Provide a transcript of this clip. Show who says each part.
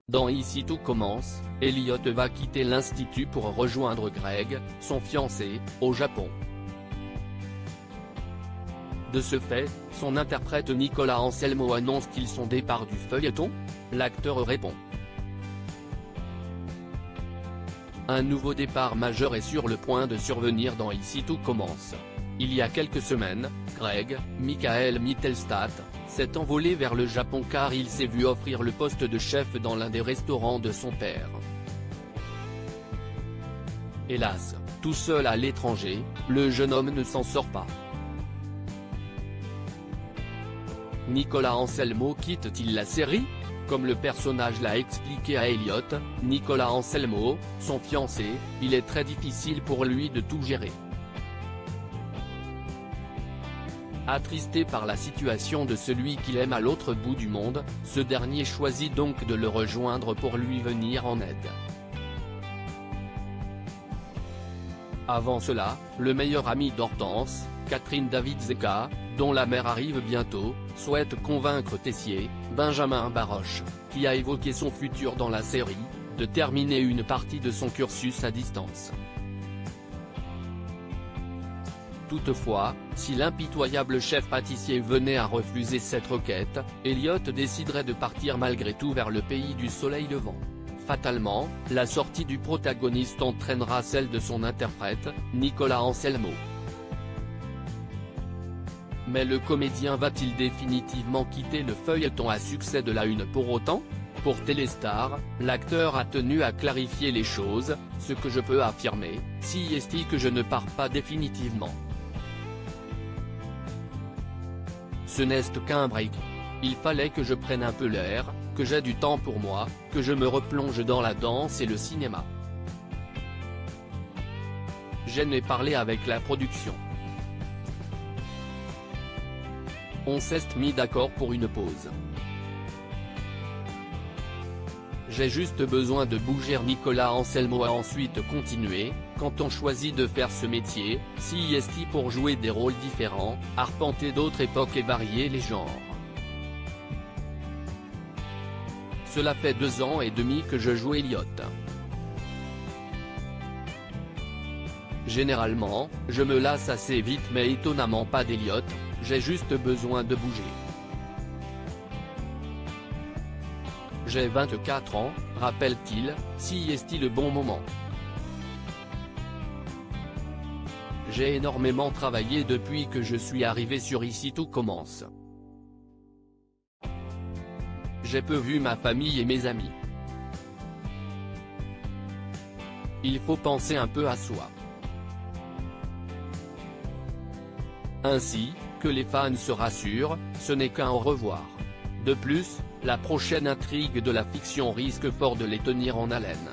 Speaker 1: Dans Ici tout commence, Elliot va quitter l'institut pour rejoindre Greg, son fiancé, au Japon. De ce fait, son interprète Nicolas Anselmo annonce-t-il son départ du feuilleton? L'acteur répond. Un nouveau départ majeur est sur le point de survenir dans Ici tout commence. Il y a quelques semaines, Greg, Michael Mittelstadt, s'est envolé vers le Japon car il s'est vu offrir le poste de chef dans l'un des restaurants de son père. Hélas, tout seul à l'étranger, le jeune homme ne s'en sort pas. Nicolas Anselmo quitte-t-il la série? Comme le personnage l'a expliqué à Elliot, Nicolas Anselmo, son fiancé, il est très difficile pour lui de tout gérer. Attristé par la situation de celui qu'il aime à l'autre bout du monde, ce dernier choisit donc de le rejoindre pour lui venir en aide. Avant cela, le meilleur ami d'Hortense, Catherine David-Zeka, dont la mère arrive bientôt, souhaite convaincre Tessier, Benjamin Baroche, qui a évoqué son futur dans la série, de terminer une partie de son cursus à distance. Toutefois, si l'impitoyable chef pâtissier venait à refuser cette requête, Elliot déciderait de partir malgré tout vers le pays du soleil levant. Fatalement, la sortie du protagoniste entraînera celle de son interprète, Nicolas Anselmo. Mais le comédien va-t-il définitivement quitter le feuilleton à succès de la Une pour autant? Pour Téléstar, l'acteur a tenu à clarifier les choses, ce que je peux affirmer, si est que je ne pars pas définitivement. Ce n'est qu'un break. Il fallait que je prenne un peu l'air, que j'ai du temps pour moi, que je me replonge dans la danse et le cinéma. J'en ai parlé avec la production. On s'est mis d'accord pour une pause. J'ai juste besoin de bouger. Nicolas Anselmo a ensuite continué, quand on choisit de faire ce métier, si est pour jouer des rôles différents, arpenter d'autres époques et varier les genres. Cela fait 2 ans et demi que je joue Elliot. Généralement, je me lasse assez vite mais étonnamment pas d'Elliot, j'ai juste besoin de bouger. J'ai 24 ans, rappelle-t-il, si est le bon moment. J'ai énormément travaillé depuis que je suis arrivé sur Ici tout commence. J'ai peu vu ma famille et mes amis. Il faut penser un peu à soi. Ainsi, que les fans se rassurent, ce n'est qu'un au revoir. De plus, la prochaine intrigue de la fiction risque fort de les tenir en haleine.